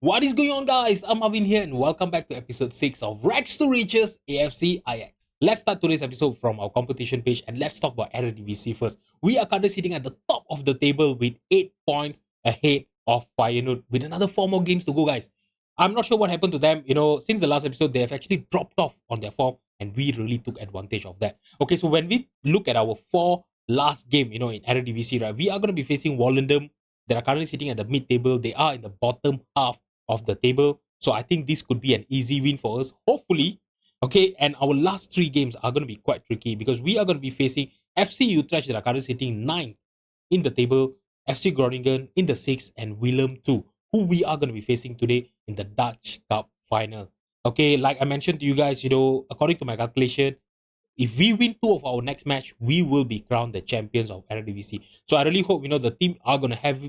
What is going on, guys? I'm Avin here, and welcome back to episode 6 of Rags to Riches AFC Ajax. Let's start today's episode from our competition page and let's talk about eredivisie first. We are currently sitting at the top of the table with 8 points ahead of Feyenoord with another 4 more games to go, guys. I'm not sure what happened to them. Since the last episode, they have actually dropped off on their form, and we really took advantage of that. Okay, so when we look at our 4 last game, in eredivisie, right, we are going to be facing Wallendam. They are currently sitting at the mid table. They are in the bottom half of the table. So I think this could be an easy win for us, hopefully. Okay, and our last 3 games are going to be quite tricky because we are going to be facing FC Utrecht that are currently sitting 9th in the table, FC Groningen in the 6th, and Willem 2, who we are going to be facing today in the Dutch Cup final. Okay, like I mentioned to you guys, according to my calculation, if we win 2 of our next match, we will be crowned the champions of Eredivisie. So I really hope the team are gonna have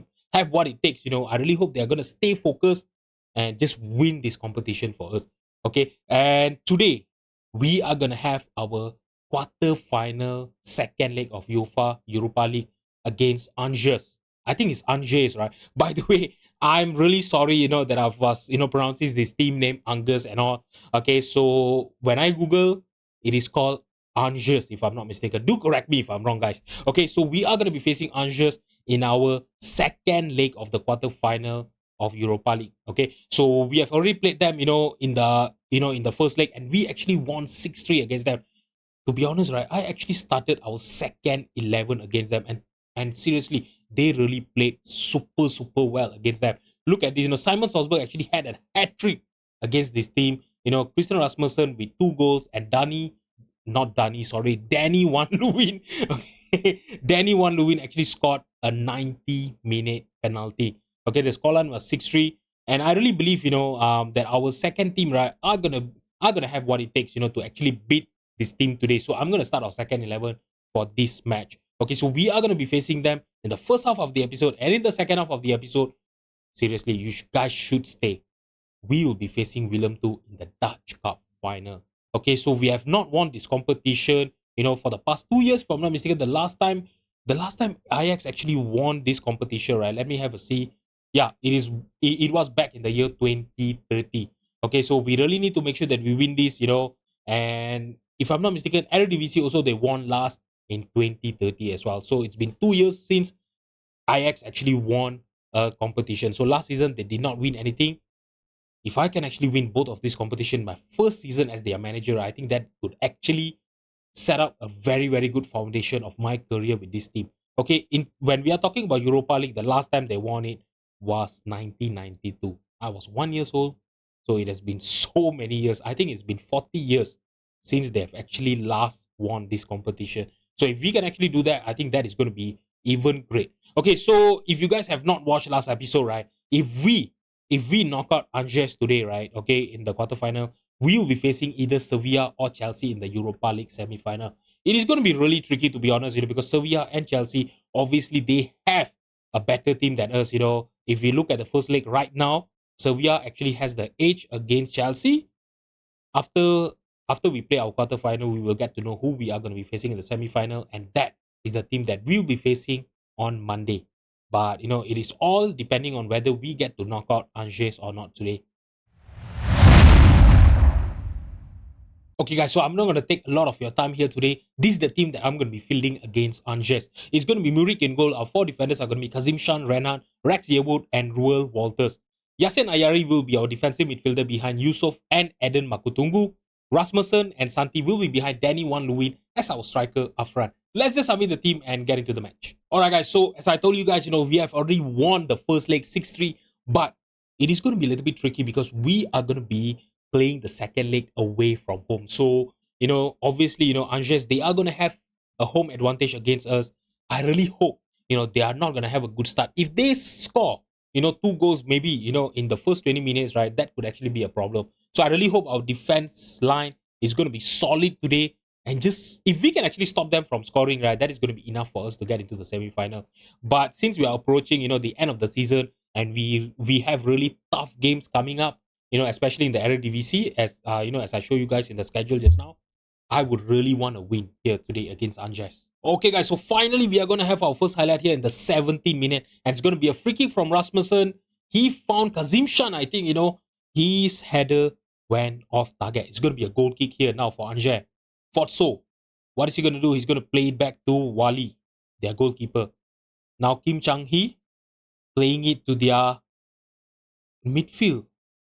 what it takes. I really hope they are gonna stay focused and just win this competition for us. Okay, and today we are gonna have our quarter final second leg of UEFA Europa League against Angers. I think it's Angers, right? By the way, I'm really sorry, that I was, pronouncing this team name Angers and all. Okay, so when I Google, it is called Angers, if I'm not mistaken. Do correct me if I'm wrong, guys. Okay, so we are going to be facing Angers in our second leg of the quarter final of Europa League. Okay, so we have already played them, in the first leg, and we actually won 6-3 against them. To be honest, right, I actually started our second 11 against them, and seriously, they really played super well against them. Look at this, Simon Salzburg actually had a hat trick against this team. Christian Rasmussen with 2 goals, and Danny Van Leeuwen. Okay, Danny Van Leeuwen actually scored a 90-minute penalty. Okay, the scoreline was 6-3, and I really believe that our second team, right, are gonna have what it takes to actually beat this team today. So I'm gonna start our second 11 for this match. Okay, so we are gonna be facing them in the first half of the episode, and in the second half of the episode. Seriously, guys should stay. We will be facing Willem 2 in the Dutch Cup final. Okay, so we have not won this competition, for the past 2 years, if I'm not mistaken. The last time Ajax actually won this competition, right? Let me have a see. Yeah, it was back in the year 2030. Okay, so we really need to make sure that we win this, and if I'm not mistaken, Eredivisie also they won last in 2030 as well. So it's been 2 years since Ajax actually won a competition. So last season they did not win anything. If I can actually win both of this competition my first season as their manager, I think that could actually set up a very good foundation of my career with this team. Okay, in when we are talking about Europa League, the last time they won it was 1992. I was 1 years old, so it has been so many years. I think it's been 40 years since they've actually last won this competition. So if we can actually do that, I think that is going to be even great. Okay, so if you guys have not watched last episode, right? If we knock out Angers today, right? Okay, in the quarterfinal, we will be facing either Sevilla or Chelsea in the Europa League semi-final. It is going to be really tricky, to be honest, because Sevilla and Chelsea, obviously, they have a better team than us. If we look at the first leg right now, Sevilla actually has the edge against Chelsea. After after we play our quarterfinal, we will get to know who we are going to be facing in the semi-final, and that is the team that we'll be facing on Monday. But it is all depending on whether we get to knock out Angers or not today. Okay, guys, so I'm not going to take a lot of your time here today. This is the team that I'm going to be fielding against Angers. It's going to be Murik in goal. Our 4 defenders are going to be Kazim Shan, Renan, Rex Yewood, and Ruel Walters. Yasin Ayari will be our defensive midfielder behind Yusuf and Eden Makutungu. Rasmussen and Santi will be behind Danny Van Leeuwen as our striker up front. Let's just submit the team and get into the match. Alright, guys, so as I told you guys, we have already won the first leg 6-3, but it is going to be a little bit tricky because we are going to be playing the second leg away from home. So, obviously, Angers, they are going to have a home advantage against us. I really hope, they are not going to have a good start. If they score, 2 goals, maybe, in the first 20 minutes, right, that could actually be a problem. So I really hope our defense line is going to be solid today. And just, if we can actually stop them from scoring, right, that is going to be enough for us to get into the semi-final. But since we are approaching, the end of the season, and we have really tough games coming up, especially in the Eredivisie, as I show you guys in the schedule just now, I would really want to win here today against Angers. Okay, guys, so finally we are going to have our first highlight here in the 17th minute, and it's going to be a free kick from Rasmussen. He found Kazim Shan, I think, his header went off target. It's going to be a goal kick here now for Angers. Fortso, what is he going to do? He's going to play it back to Wali, their goalkeeper. Now Kim Chang-hee playing it to their midfield.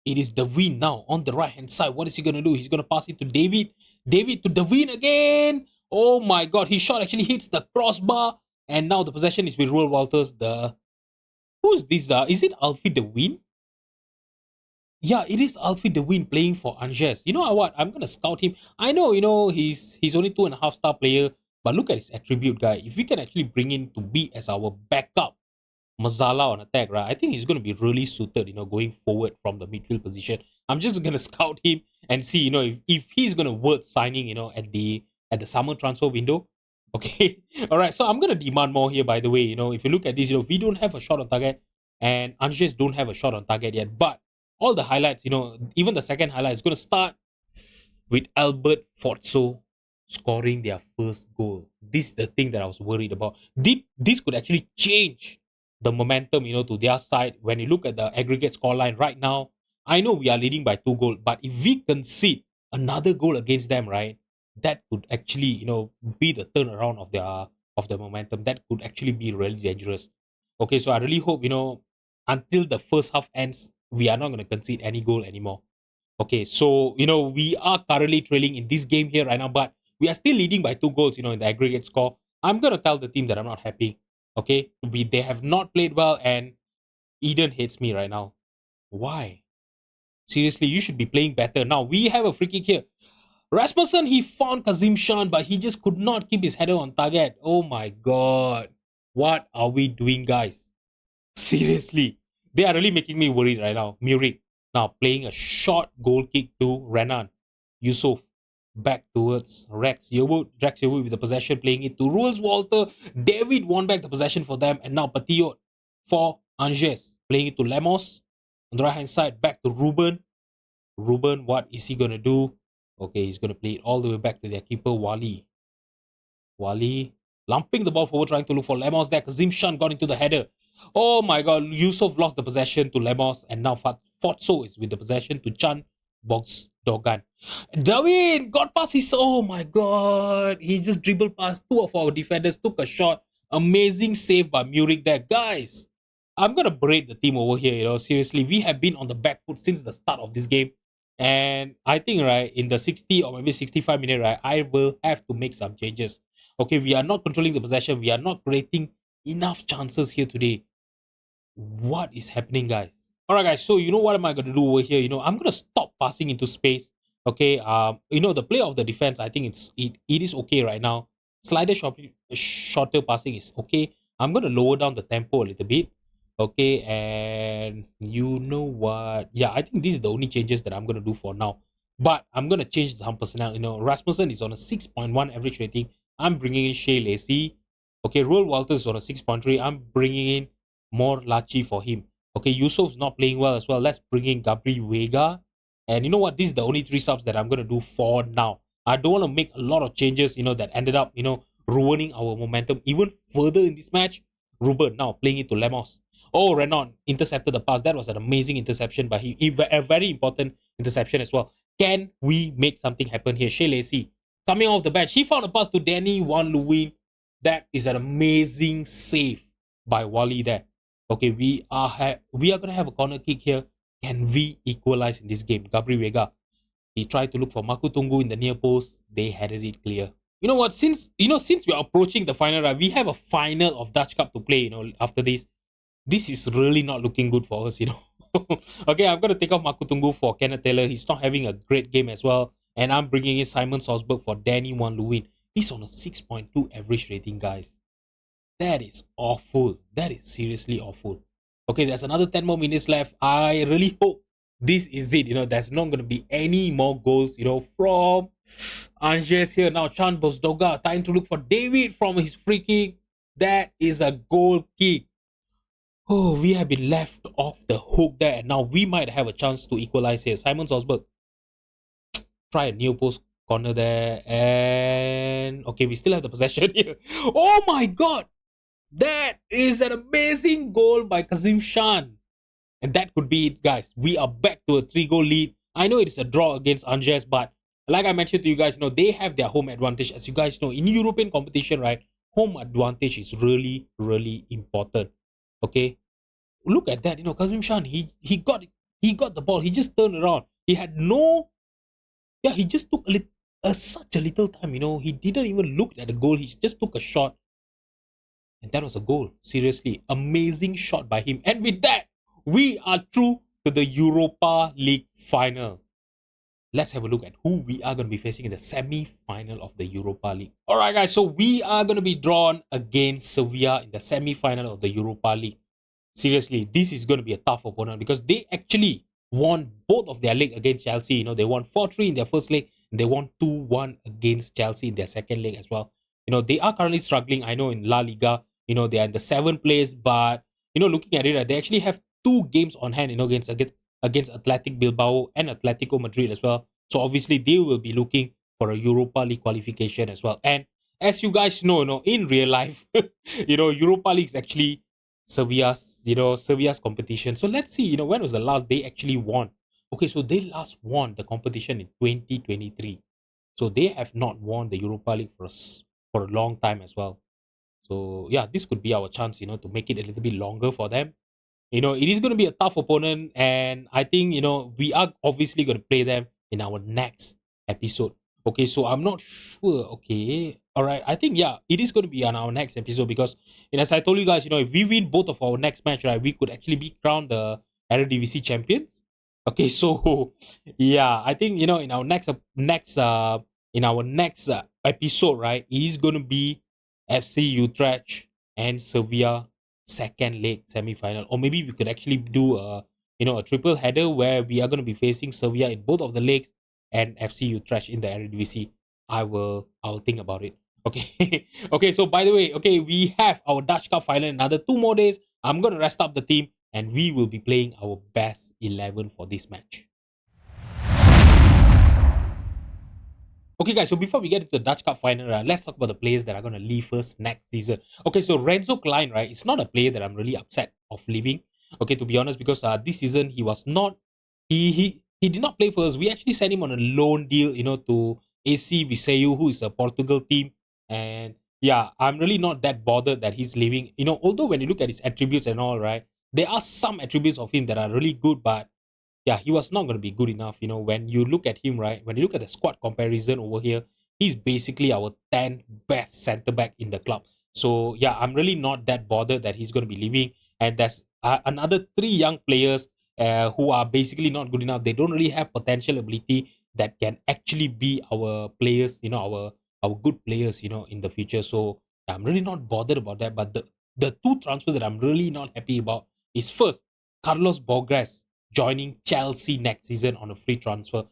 It is Devine now on the right hand side. What is he going to do? He's going to pass it to David. David to Devine again. Oh my god, his shot actually hits the crossbar. And now the possession is with Roel Walters. Who's this? Is it Alfie Devine? Yeah, it is Alfie Devine playing for Angers. You know what? I'm gonna scout him. I know, he's only 2.5 star player, but look at his attribute, guy. If we can actually bring him to be as our backup Mazala on attack, right? I think he's going to be really suited, going forward from the midfield position. I'm just going to scout him and see, if he's going to worth signing, at the summer transfer window. Okay. All right. So I'm going to demand more here, by the way. If you look at this, we don't have a shot on target and Angers don't have a shot on target yet. But all the highlights, even the second highlight is going to start with Albert Forzo scoring their first goal. This is the thing that I was worried about. This could actually change the momentum, to their side. When you look at the aggregate scoreline right now, I know we are leading by 2 goals, but if we concede another goal against them, right, that could actually, be the turnaround of the momentum. That could actually be really dangerous. Okay, so I really hope, until the first half ends, we are not going to concede any goal anymore. Okay, so we are currently trailing in this game here right now, but we are still leading by 2 goals, in the aggregate score. I'm gonna tell the team that I'm not happy. Okay, they have not played well, and Eden hates me right now. Why? Seriously, you should be playing better. Now we have a free kick here. Rasmussen, he found Kazim Shan, but he just could not keep his header on target. Oh my god. What are we doing, guys? Seriously. They are really making me worried right now. Murik now playing a short goal kick to Renan. Yusuf back towards Rex Yewood. Rex Yewood with the possession, playing it to Rules Walter. David won back the possession for them, and now Patillot for Angers, playing it to Lemos. On the right hand side, back to Ruben. Ruben, what is he gonna do? Okay, he's gonna play it all the way back to their keeper, Wali. Wali lumping the ball forward, trying to look for Lemos there. Kazim Shan got into the header. Oh my god, Yusuf lost the possession to Lemos, and now Fortso is with the possession to Chan Box Dogan. Darwin got past his. Oh my god, he just dribbled past two of our defenders, took a shot. Amazing save by Murik there. Guys, I'm gonna berate the team over here. Seriously, we have been on the back foot since the start of this game. And I think, right, in the 60 or maybe 65 minute, right, I will have to make some changes. Okay, we are not controlling the possession. We are not creating enough chances here today. What is happening, guys? All right, guys. So what am I gonna do over here? I'm gonna stop passing into space. Okay. The play of the defense, I think it is okay right now. Slider shorter passing is okay. I'm gonna lower down the tempo a little bit. Okay, and you know what? Yeah, I think this is the only changes that I'm gonna do for now. But I'm gonna change some personnel. Rasmussen is on a 6.1 average rating. I'm bringing in Shea Lacey. Okay, Roel Walters is on a 6.3. I'm bringing in more Lachi for him. Okay, Yusuf's not playing well as well. Let's bring in Gabri Vega. And you know what? This is the only 3 subs that I'm gonna do for now. I don't want to make a lot of changes, that ended up, ruining our momentum even further in this match. Ruben now playing it to Lemos. Oh, Renan intercepted the pass. That was an amazing interception, but a very important interception as well. Can we make something happen here? Shea Lacey coming off the bench. He found a pass to Danny Van Leeuwen. That is an amazing save by Wally there. Okay, we are gonna have a corner kick here. Can we equalize in this game? Gabri Vega. He tried to look for Makutungu in the near post. They headed it clear. You know what? Since we are approaching the final, right, we have a final of Dutch Cup to play. After this is really not looking good for us. Okay, I'm gonna take off Makutungu for Kenneth Taylor. He's not having a great game as well, and I'm bringing in Simon Salzburg for Danny Van Leeuwen. He's on a 6.2 average rating, guys. That is awful. That is seriously awful. Okay, there's another 10 more minutes left. I really hope this is it. There's not going to be any more goals, from Angers here. Now, Chan Bosdoga trying to look for David from his free kick. That is a goal kick. Oh, we have been left off the hook there. And now we might have a chance to equalize here. Simon Salzburg. Try a near post corner there. And okay, we still have the possession here. Oh my god! That is an amazing goal by Kazim Shan. And that could be it, guys. We are back to a 3 goal lead. I know it's a draw against Ajax, but like I mentioned to you guys, they have their home advantage. As you guys know, in European competition, right, home advantage is really, really important. Okay, look at that. Kazim Shan, he got the ball. He just turned around. He had no, yeah, he just took such a little time. He didn't even look at the goal. He just took a shot, and that was a goal. Seriously, amazing shot by him. And with that, we are through to the Europa League final. Let's have a look at who we are going to be facing in the semi-final of the Europa League. All right, guys. So we are going to be drawn against Sevilla in the semi-final of the Europa League. Seriously, this is going to be a tough opponent because they actually won both of their leg against Chelsea. They won 4-3 in their first leg, and they won 2-1 against Chelsea in their second leg as well. They are currently struggling. I know in La Liga, they are in the 7th place, but looking at it, they actually have 2 games on hand, against Athletic Bilbao and Atletico Madrid as well. So obviously they will be looking for a Europa League qualification as well. And as you guys know, in real life, Europa League is actually Sevilla's competition. So let's see, when was the last they actually won? Okay, so they last won the competition in 2023. So they have not won the Europa League for a long time as well. So yeah, this could be our chance, to make it a little bit longer for them. It is going to be a tough opponent, and I think, we are obviously going to play them in our next episode. Okay, so I'm not sure. Okay, all right. I think, yeah, it is going to be on our next episode because, as I told you guys, if we win both of our next match, right, we could actually be crowned the eredivisie champions. Okay, so yeah, I think, in our next episode, right, it is going to be FC Utrecht and Sevilla second leg semi-final, or maybe we could actually do a triple header where we are going to be facing Sevilla in both of the legs and FC Utrecht in the eredivisie. I will think about it. Okay. Okay, so by the way, okay, we have our Dutch Cup final in another 2 more days. I'm going to rest up the team and we will be playing our best 11 for this match. Okay, guys, so before we get into the Dutch Cup final, let's talk about the players that are going to leave first next season. Okay, so Renzo Klein, right, it's not a player that I'm really upset of leaving. Okay, to be honest, because this season he was not, he did not play for us. We actually sent him on a loan deal, to AC Viseu, who is a Portugal team. And yeah, I'm really not that bothered that he's leaving. Although when you look at his attributes and all, right, there are some attributes of him that are really good, but yeah, he was not going to be good enough. When you look at him, right, when you look at the squad comparison over here, he's basically our 10th best centre back in the club. So yeah, I'm really not that bothered that he's going to be leaving. And there's another 3 young players who are basically not good enough. They don't really have potential ability that can actually be our players, our good players, in the future. So I'm really not bothered about that. But the 2 transfers that I'm really not happy about is first Carlos Borges joining Chelsea next season on a free transfer.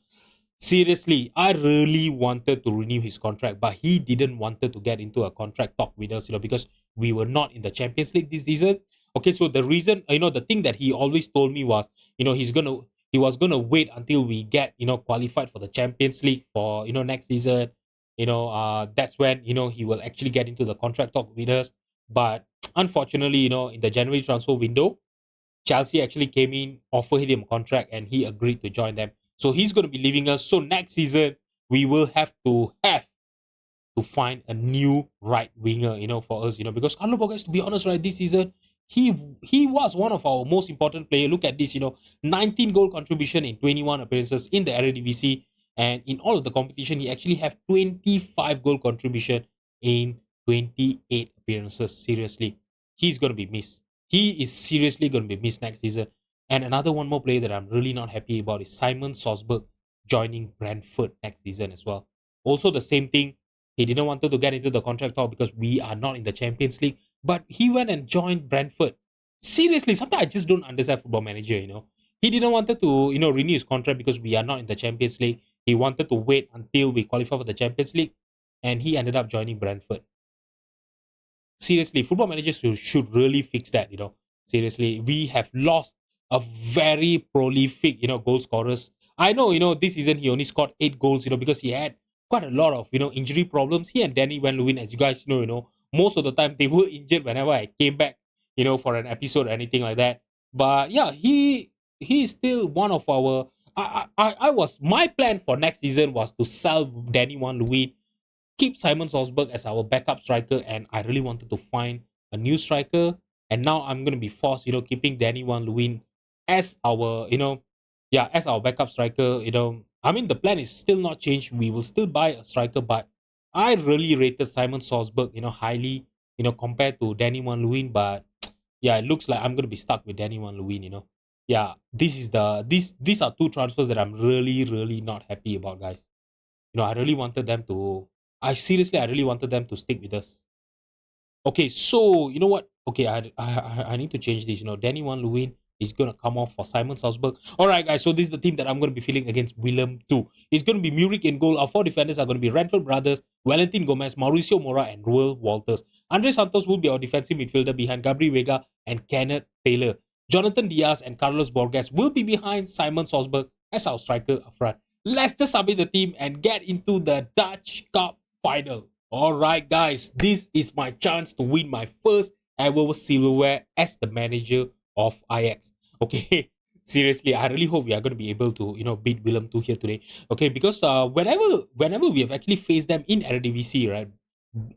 Seriously, I really wanted to renew his contract, but he didn't wanted to get into a contract talk with us, because we were not in the Champions League this season. Okay, so the reason, the thing that he always told me was, he was gonna wait until we get, qualified for the Champions League for, next season. That's when, he will actually get into the contract talk with us. But unfortunately, in the January transfer window, Chelsea actually came in, offered him a contract, and he agreed to join them. So he's going to be leaving us. So next season, we will have to find a new right winger, for us, because Carlo Borges, to be honest, right, this season, he was one of our most important players. Look at this, 19 goal contribution in 21 appearances in the Eredivisie, and in all of the competition, he actually have 25 goal contribution in 28 appearances. Seriously, he's going to be missed. He is seriously going to be missed next season. And another one more player that I'm really not happy about is Simon Sosberg joining Brentford next season as well. Also the same thing. He didn't want to get into the contract talk because we are not in the Champions League. But he went and joined Brentford. Seriously, sometimes I just don't understand Football Manager, He didn't want to, renew his contract because we are not in the Champions League. He wanted to wait until we qualify for the Champions League. And he ended up joining Brentford. Seriously, Football Managers should really fix that, Seriously, we have lost a very prolific, goal scorers. I know, this season he only scored 8 goals, because he had quite a lot of, injury problems. He and Danny Van Leeuwen, as you guys know, most of the time they were injured whenever I came back, for an episode or anything like that. But yeah, he is still one of our. I was my plan for next season was to sell Danny Van Louis, keep Simon Salzburg as our backup striker, and I really wanted to find a new striker. And now I'm gonna be forced, keeping Danny Van Leeuwen as our, yeah, as our backup striker. I mean, the plan is still not changed. We will still buy a striker, but I really rated Simon Salzburg, highly, compared to Danny Van Leeuwen. But yeah, it looks like I'm gonna be stuck with Danny Van Leeuwen. Yeah, these are two transfers that I'm really, really not happy about, guys. I really wanted them to. I really wanted them to stick with us. Okay, so you know what? Okay, I need to change this. Danny Van Leeuwen is gonna come off for Simon Salzburg. All right, guys. So this is the team that I'm gonna be feeling against Willem too. It's gonna be Murik in goal. Our four defenders are gonna be Renford brothers, Valentin Gomez, Mauricio Mora, and Ruel Walters. Andre Santos will be our defensive midfielder behind Gabriel Vega and Kenneth Taylor. Jonathan Diaz and Carlos Borges will be behind Simon Salzburg as our striker up front. Let's just submit the team and get into the Dutch Cup final. Alright, guys, this is my chance to win my first ever silverware as the manager of Ajax. Okay, seriously, I really hope we are going to be able to, beat Willem 2 here today. Okay, because whenever we have actually faced them in eredivisie, right?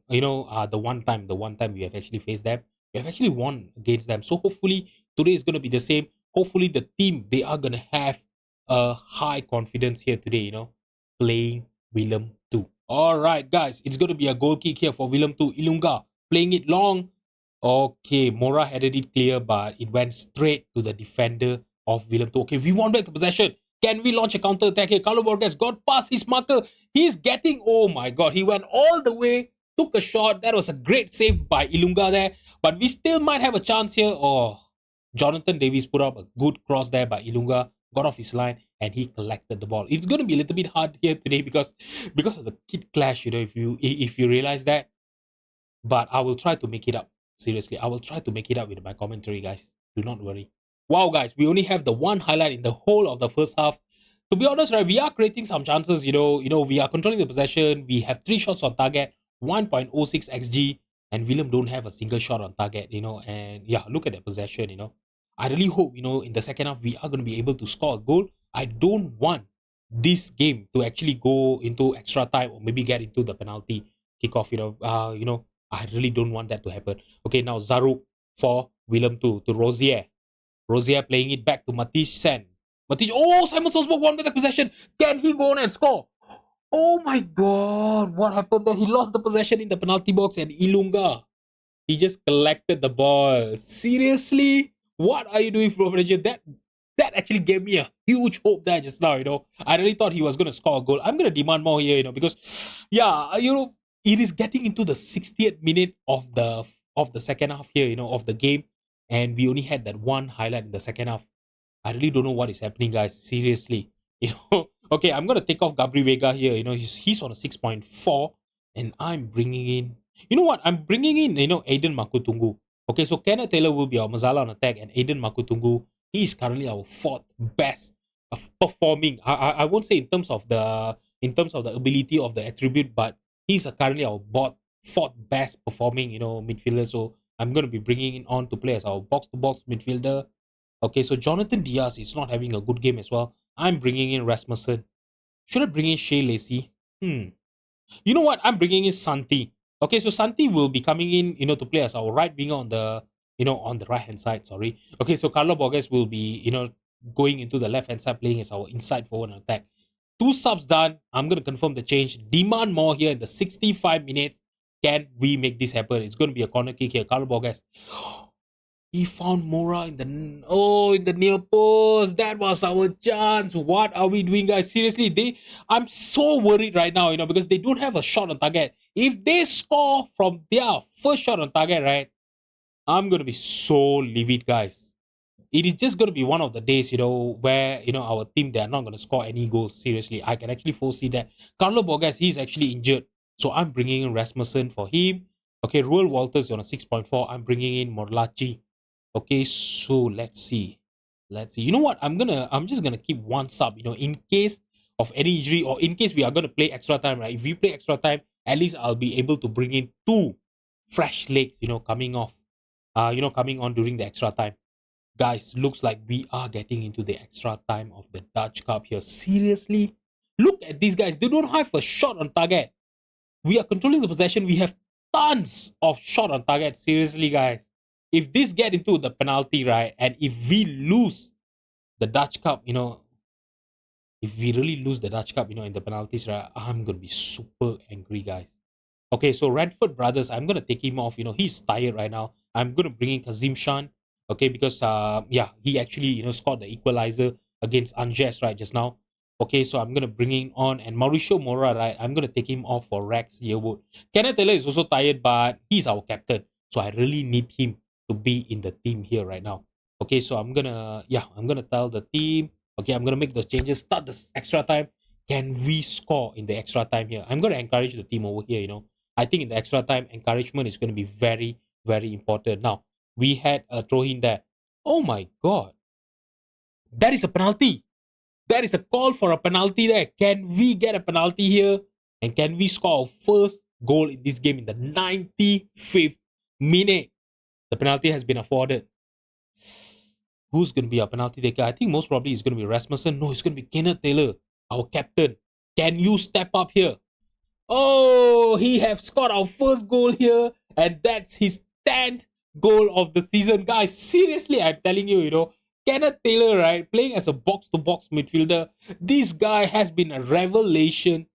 The one time we have actually faced them, we have actually won against them. So hopefully today is going to be the same. Hopefully the team, they are going to have a high confidence here today. Playing Willem 2. Alright, guys, it's going to be a goal kick here for Willem 2. Ilunga playing it long. Okay, Mora headed it clear, but it went straight to the defender of Willem 2. Okay, we want back the possession. Can we launch a counter attack here? Carlo Borges got past his marker. He's getting, oh my god, he went all the way, took a shot. That was a great save by Ilunga there. But we still might have a chance here. Oh, Jonathan Davies put up a good cross there by Ilunga, got off his line, and he collected the ball. It's going to be a little bit hard here today because of the kid clash. If you realize that, but I will try to make it up. Seriously, I will try to make it up with my commentary, guys. Do not worry. Wow, guys, we only have the one highlight in the whole of the first half. To be honest, right, we are creating some chances. We are controlling the possession. We have 3 shots on target, 1.06 xg, and Willem don't have a single shot on target. And yeah, look at the possession. I really hope in the second half we are going to be able to score a goal. I don't want this game to actually go into extra time or maybe get into the penalty kickoff. I really don't want that to happen. Okay, now Zaruk for Willem to Rosier. Rosier playing it back to Matisse Sen. Matisse, oh, Simon Salzburg won with the possession. Can he go on and score? Oh my god, what happened there? He lost the possession in the penalty box and Ilunga, he just collected the ball. Seriously? What are you doing, Flo Manager? That actually gave me a huge hope there just now. I really thought he was gonna score a goal. I'm gonna demand more here, because yeah, it is getting into the 60th minute of the second half here, of the game, and we only had that one highlight in the second half. I really don't know what is happening, guys. Seriously. Okay, I'm gonna take off Gabriel Vega here. He's on a 6.4, and I'm bringing in. You know what? I'm bringing in, Aiden Makutungu. Okay, so Kenneth Taylor will be our Mazala on attack, and Aiden Makutungu, he is currently our fourth best performing. I won't say in terms of the ability of the attribute, but he's currently our fourth best performing, midfielder. So I'm gonna be bringing in on to play as our box to box midfielder. Okay, so Jonathan Diaz is not having a good game as well. I'm bringing in Rasmussen. Should I bring in Shea Lacey? You know what? I'm bringing in Santi. Okay, so Santi will be coming in, to play as our right winger on the right hand side. Sorry. Okay, so Carlo Borges will be, going into the left hand side, playing as our inside forward attack. 2 subs done. I'm gonna confirm the change. Demand more here in the 65 minutes. Can we make this happen? It's gonna be a corner kick here. Carlo Borges. He found Mora in the near post. That was our chance. What are we doing, guys? Seriously, I'm so worried right now, because they don't have a shot on target. If they score from their first shot on target, right, I'm gonna be so livid, guys. It is just gonna be one of the days, where our team, they are not gonna score any goals. Seriously, I can actually foresee that. Carlo Borges, he's actually injured, so I'm bringing in Rasmussen for him. Okay, Ruel Walters on a 6.4. I'm bringing in Morlachi. Okay, so let's see. You know what? I'm just gonna keep one sub, in case of any injury or in case we are gonna play extra time, right? If we play extra time, at least I'll be able to bring in 2 fresh legs, coming on during the extra time. Guys, looks like we are getting into the extra time of the Dutch Cup here. Seriously? Look at these guys. They don't have a shot on target. We are controlling the possession. We have tons of shot on target. Seriously, guys. If this get into the penalty, right, and if we lose the Dutch Cup, if we really lose the Dutch Cup, in the penalties, right, I'm gonna be super angry, guys. Okay, so Radford brothers, I'm gonna take him off. He's tired right now. I'm gonna bring in Kazim Shan. Okay, because yeah, he actually scored the equalizer against Angers right just now. Okay, so I'm gonna bring him on and Mauricio Mora, right? I'm gonna take him off for Rex Yearwood. Kenneth Taylor is also tired, but he's our captain, so I really need him to be in the team here right now. Okay, so I'm gonna tell the team. Okay, I'm gonna make those changes. Start the extra time. Can we score in the extra time here? I'm gonna encourage the team over here. I think in the extra time, encouragement is going to be very, very important. Now, we had a throw in there. Oh my God. That is a penalty. That is a call for a penalty there. Can we get a penalty here? And can we score our first goal in this game in the 95th minute? The penalty has been afforded. Who's going to be our penalty taker? I think most probably it's going to be Rasmussen. No, it's going to be Kenneth Taylor, our captain. Can you step up here? Oh, he have scored our first goal here, and that's his 10th goal of the season. Guys, seriously, I'm telling you, Kenneth Taylor, right, playing as a box-to-box midfielder, this guy has been a revelation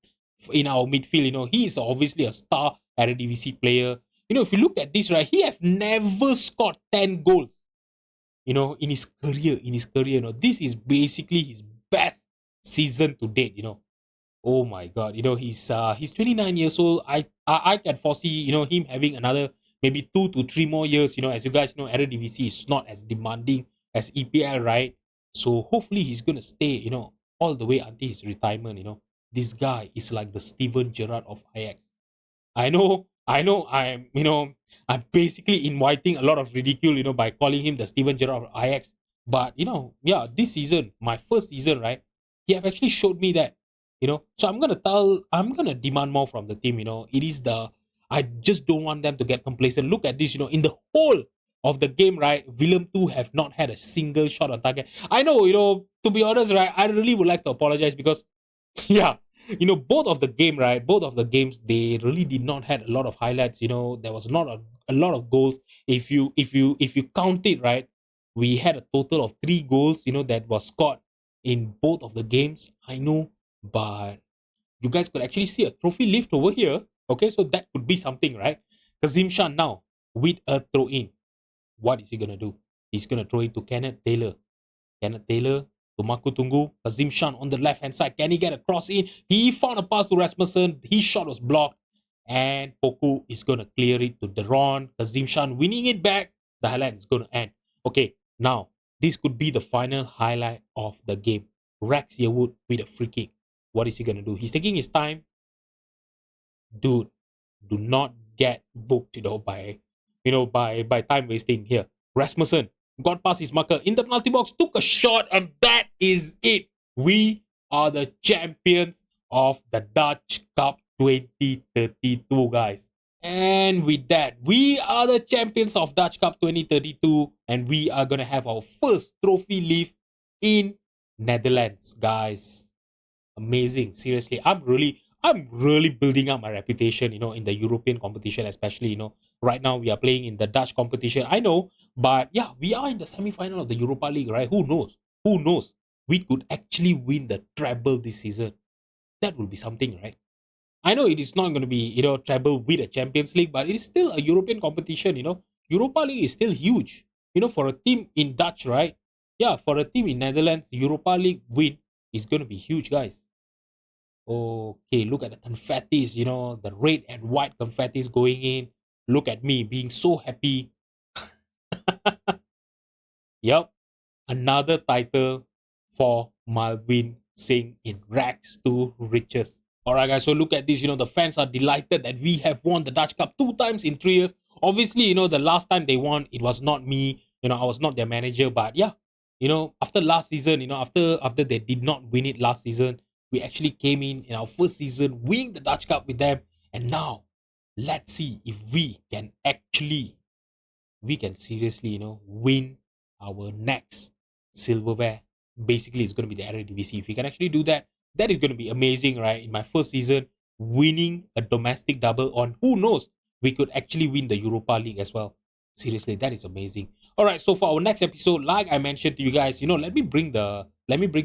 in our midfield. He is obviously a star eredivisie player. If you look at this, right, he have never scored 10 goals, in his career. This is basically his best season to date. Oh my God! He's 29 years old. I can foresee him having another maybe 2 to 3 more years. As you guys know, eredivisie is not as demanding as EPL, right? So hopefully he's gonna stay all the way until his retirement. This guy is like the Steven Gerrard of Ajax. I know, I'm basically inviting a lot of ridicule, by calling him the Steven Gerrard of Ajax. But, yeah, this season, my first season, right, he have actually showed me that, So I'm gonna demand more from the team, I just don't want them to get complacent. Look at this, in the whole of the game, right, Willem 2 have not had a single shot on target. I know, to be honest, right, I really would like to apologize because, yeah, both of the game, right? Both of the games, they really did not had a lot of highlights. There was not a lot of goals. If you count it, right, we had a total of 3 goals. That was scored in both of the games. I know, but you guys could actually see a trophy lift over here. Okay, so that could be something, right? Kazim Shan now with a throw in. What is he gonna do? He's gonna throw it to Kenneth Taylor. Kenneth Taylor to Marco Tungu. Kazim Shan on the left hand side. Can he get a cross in? He found a pass to Rasmussen. His shot was blocked. And Poku is going to clear it to Deron. Kazim Shan winning it back. The highlight is going to end. Okay, now this could be the final highlight of the game. Rex Yearwood with a free kick. What is he going to do? He's taking his time. Dude, do not get booked, by time wasting here. Rasmussen got past his marker in the penalty box, took a shot, and that is it. We are the champions of the Dutch Cup 2032, guys. And with that, we are the champions of Dutch Cup 2032, and we are gonna have our first trophy lift in Netherlands, guys. Amazing, seriously. I'm really building up my reputation, in the European competition, especially, right now we are playing in the Dutch competition. I know, but yeah, we are in the semi-final of the Europa League, right? Who knows? Who knows? We could actually win the treble this season. That will be something, right? I know it is not going to be, treble with a Champions League, but it is still a European competition, Europa League is still huge, for a team in Dutch, right? Yeah, for a team in Netherlands, Europa League win is going to be huge, guys. Okay, look at the confettis, the red and white confettis going in. Look at me being so happy. Yep, another title for Malvin Singh in rags to riches. Alright, guys, so look at this. The fans are delighted that we have won the Dutch Cup 2 times in 3 years. Obviously, the last time they won, it was not me. I was not their manager. But yeah, after last season, after they did not win it last season, we actually came in our first season, winning the Dutch Cup with them. And now, let's see if we can seriously, win our next silverware basically is going to be the eredivisie. If we can actually do that, that is going to be amazing, right? In my first season, winning a domestic double on, who knows, we could actually win the Europa League as well. Seriously, that is amazing. All right, so for our next episode, like I mentioned to you guys, let me bring the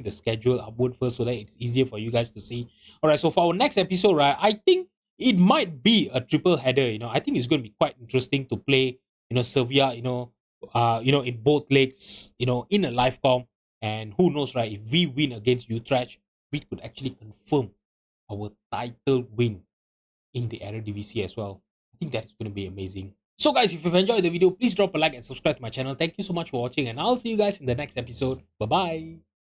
schedule upward first so that it's easier for you guys to see. All right, so for our next episode, right, I think it might be a triple header. I think it's going to be quite interesting to play. Sevilla. In both legs. In a live com, and who knows, right? If we win against Utrecht, we could actually confirm our title win in the eredivisie as well. I think that is going to be amazing. So, guys, if you've enjoyed the video, please drop a like and subscribe to my channel. Thank you so much for watching, and I'll see you guys in the next episode. Bye bye.